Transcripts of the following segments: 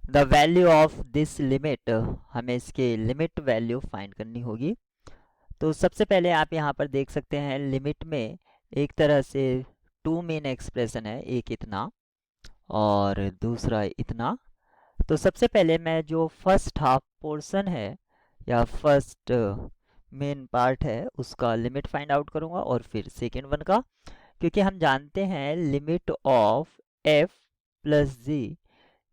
The value of this limit, हमें इसके limit value find करनी होगी। तो सबसे पहले आप यहाँ पर देख सकते हैं लिमिट में एक तरह से टू मेन एक्सप्रेशन है, एक इतना और दूसरा इतना। तो सबसे पहले मैं जो फर्स्ट हाफ पोर्शन है या फर्स्ट मेन पार्ट है उसका लिमिट फाइंड आउट करूँगा और फिर सेकेंड वन का, क्योंकि हम जानते हैं लिमिट ऑफ f प्लस जी,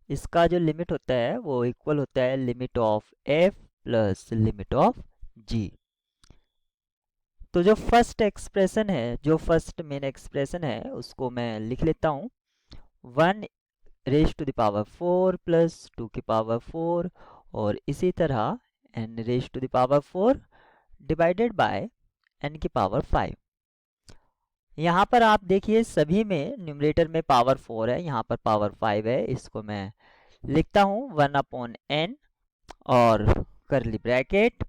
इसका जो लिमिट होता है वो इक्वल होता है limit of f plus limit of g। तो जो फर्स्ट एक्सप्रेशन है, जो फर्स्ट मेन एक्सप्रेशन है उसको मैं लिख लेता हूँ 1 raise to the power 4 plus 2 की पावर 4 और इसी तरह n raise to the power 4 divided by n की पावर 5। यहाँ पर आप देखिए सभी में न्यूमरेटर में पावर 4 है, यहाँ पर पावर 5 है। इसको मैं लिखता हूँ 1 अपॉन n और करली ब्रैकेट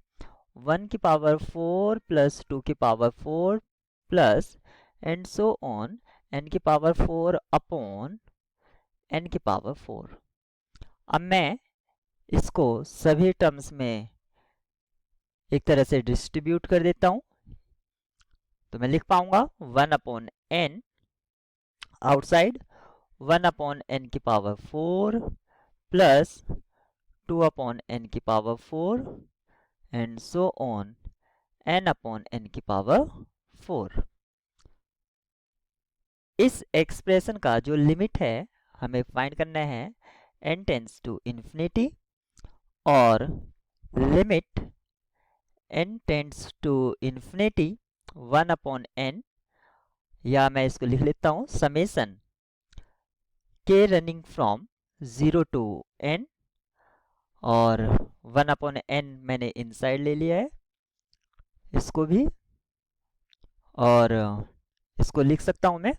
1 की पावर 4 प्लस 2 की power 4 plus and so on n की पावर 4 अपॉन n की पावर 4। अब मैं इसको सभी टर्म्स में एक तरह से डिस्ट्रीब्यूट कर देता हूँ, तो मैं लिख पाऊंगा 1 upon n outside 1 upon n की पावर 4 प्लस 2 अपॉन n की power 4 and so on n upon n की पावर 4। इस एक्सप्रेशन का जो लिमिट है हमें फाइंड करना है n टेंड्स टू इन्फिनिटी और limit n tends to infinity 1 upon n, या मैं इसको लिख लेता हूँ summation k running from 0 to n और 1 अपॉन n मैंने इनसाइड ले लिया है इसको भी, और इसको लिख सकता हूँ मैं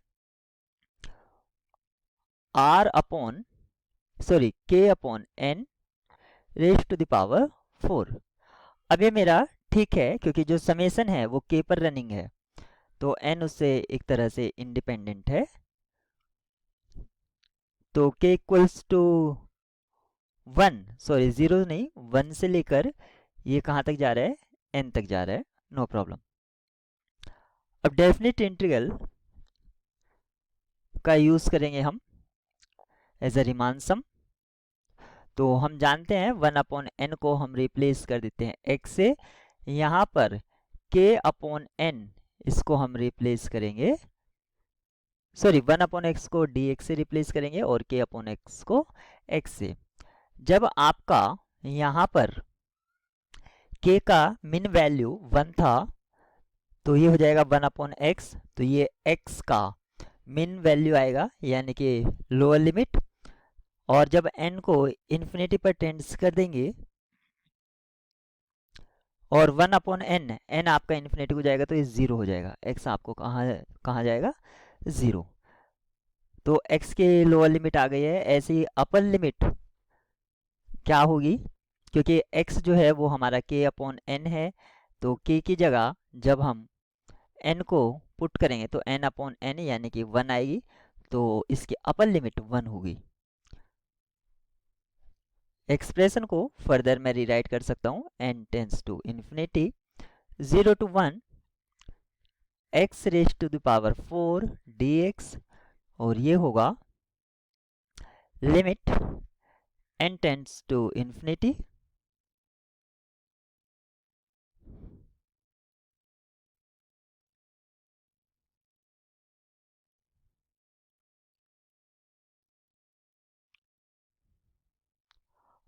r upon k upon n raise to the power 4। अब ये मेरा ठीक है क्योंकि जो समेशन है वो k पर रनिंग है, तो n उससे एक तरह से इंडिपेंडेंट है। तो k इक्वल्स टू 0 नहीं 1 से लेकर ये कहाँ तक जा रहा है n तक जा रहा है, नो प्रॉब्लम। अब डेफिनेट इंटीग्रल का यूज करेंगे हम एज अ रीमान सम। तो हम जानते हैं 1 अपॉन n को हम रिप्लेस कर देते हैं x से, यहाँ पर k अपॉन n इसको हम रिप्लेस करेंगे 1 अपॉन x को dx से रिप्लेस करेंगे और k अपॉन x को x से। जब आपका यहाँ पर k का मिन वैल्यू 1 था तो ये हो जाएगा 1 अपॉन x, तो ये x का मिन वैल्यू आएगा यानी कि लोअर लिमिट, और जब n को इन्फिनिटी पर टेंड्स कर देंगे और 1 अपॉन n आपका इन्फिनिटी को जाएगा तो ये 0 हो जाएगा, x आपको कहाँ जाएगा 0। तो x के लोअर लिमिट आ गई है। ऐसे ही अपर लिमिट क्या होगी, क्योंकि x जो है वो हमारा k अपॉन n है, तो k की जगह जब हम n को पुट करेंगे तो n अपॉन n यानी कि 1 आएगी, तो इसकी अपर लिमिट 1 होगी। एक्सप्रेशन को फर्दर मैं रीराइट कर सकता हूँ n tends to infinity 0 to 1 x raise to the power 4 dx, और ये होगा limit n tends to infinity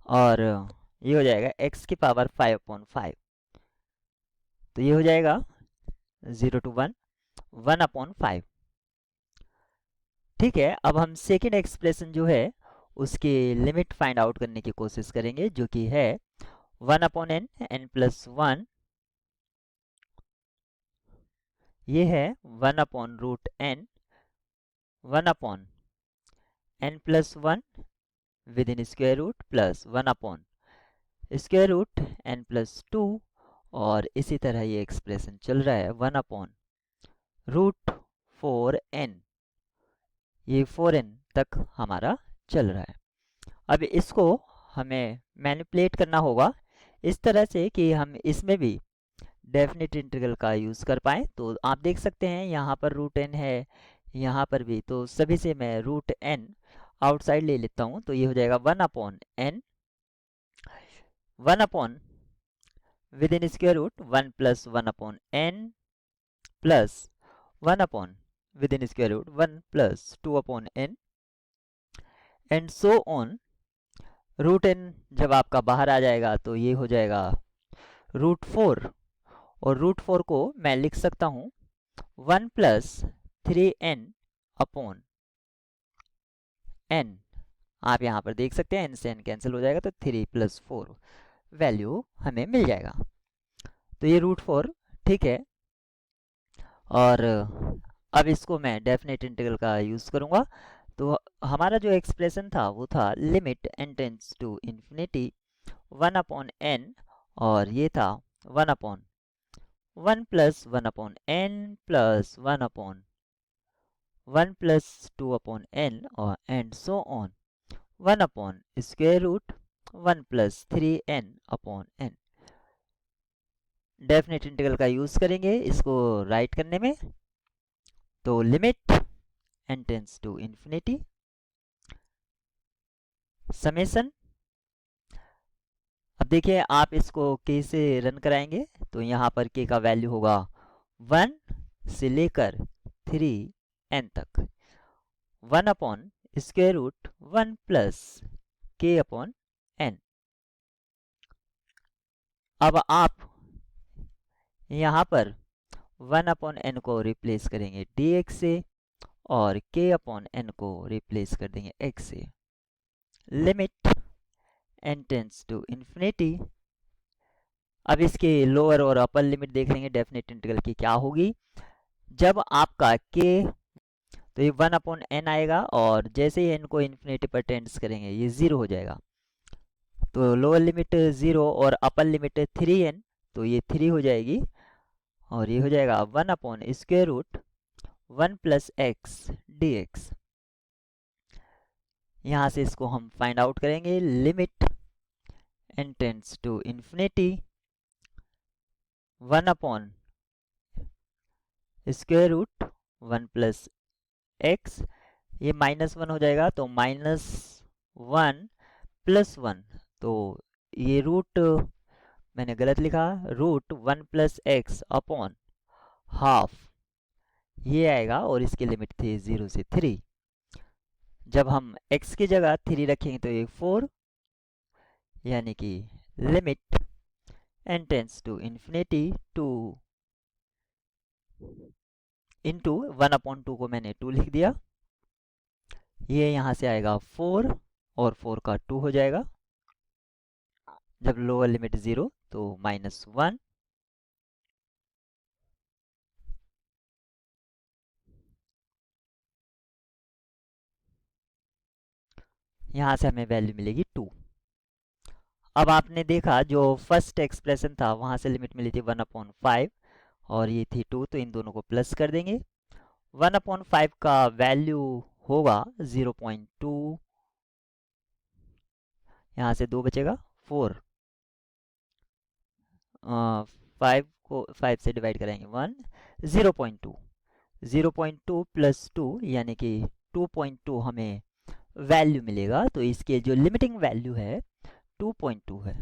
और ये हो जाएगा x की पावर 5 अपॉन 5, तो ये हो जाएगा 0 टू 1 1 अपॉन 5। ठीक है, अब हम सेकेंड एक्सप्रेशन जो है उसकी लिमिट फाइंड आउट करने की कोशिश करेंगे, जो कि है 1 अपॉन n प्लस 1, ये है 1 upon root n 1 upon n plus 1 within square root plus 1 upon square root n plus 2, और इसी तरह ये एक्सप्रेशन चल रहा है 1 अपॉन रूट 4n, ये 4n तक हमारा चल रहा है। अब इसको हमें मैनिपुलेट करना होगा इस तरह से कि हम इसमें भी डेफिनेट इंटीग्रल का यूज़ कर पाएँ। तो आप देख सकते हैं यहाँ पर रूट एन है, यहाँ पर भी, तो सभी से मैं रूट एन आउटसाइड ले लेता हूँ। तो ये हो जाएगा 1 upon n, 1 upon within square root 1 plus 1 upon n plus 1 upon within square root 1 plus 2 upon n and so on. Root n जब आपका बाहर आ जाएगा तो ये हो जाएगा रूट 4, और रूट 4 को मैं लिख सकता हूँ 1 प्लस 3n अपॉन n। आप यहाँ पर देख सकते हैं n से n कैंसिल हो जाएगा, तो 3 प्लस 4 वैल्यू हमें मिल जाएगा। तो ये रूट 4 ठीक है। और अब इसको मैं डेफिनेट इंटीग्रल का यूज़ करूँगा। तो हमारा जो एक्सप्रेशन था वो था limit n tends to infinity 1 upon n, और ये था 1 upon 1 plus 1 upon n plus 1 upon 1 plus 2 upon n और and so on 1 upon square root 1 plus 3n upon n। Definite integral का यूज़ करेंगे इसको राइट करने में। तो limit n tends to infinity summation, अब देखिए आप इसको k से रन कराएंगे तो यहाँ पर k का वैल्यू होगा 1 से लेकर 3n तक, 1 upon square root 1 plus k upon n। अब आप यहाँ पर 1 अपॉन n को रिप्लेस करेंगे dx से और k अपॉन n को रिप्लेस कर देंगे x से। Limit n tends to infinity, अब इसके लोअर और अपर लिमिट देख लेंगे डेफिनेट इंटीग्रल की क्या होगी। जब आपका k, तो ये 1 अपॉन n आएगा और जैसे ही n को इन्फिनिटी पर टेंड्स करेंगे ये 0 हो जाएगा। तो लोअर लिमिट 0 और अपर लिमिट 3n, तो ये 3 हो जाएगी और ये हो जाएगा 1 upon square root 1 plus x d x. यहाँ से इसको हम फाइंड आउट करेंगे। Limit n tends to infinity 1 upon square root 1 plus x, ये -1 हो जाएगा तो -1 प्लस 1, तो ये रूट मैंने गलत लिखा, root 1 plus x upon half ये आएगा और इसकी लिमिट थी 0 से 3। जब हम x की जगह 3 रखेंगे तो ये 4, यानी कि limit n tends to infinity 2 into 1 upon 2 को मैंने 2 लिख दिया, ये यहाँ से आएगा 4 और 4 का 2 हो जाएगा। जब लोअर लिमिट 0 तो -1, यहाँ से हमें वैल्यू मिलेगी 2। अब आपने देखा जो फर्स्ट एक्सप्रेशन था वहाँ से लिमिट मिली थी 1/5 और ये थी 2, तो इन दोनों को प्लस कर देंगे। 1/5 का वैल्यू होगा 0.2, यहाँ से 2 बचेगा 4, 5 को 5 से डिवाइड कराएंगे 1, 0.2, 0.2 प्लस 2 यानी कि 2.2 हमें वैल्यू मिलेगा। तो इसके जो लिमिटिंग वैल्यू है 2.2 है।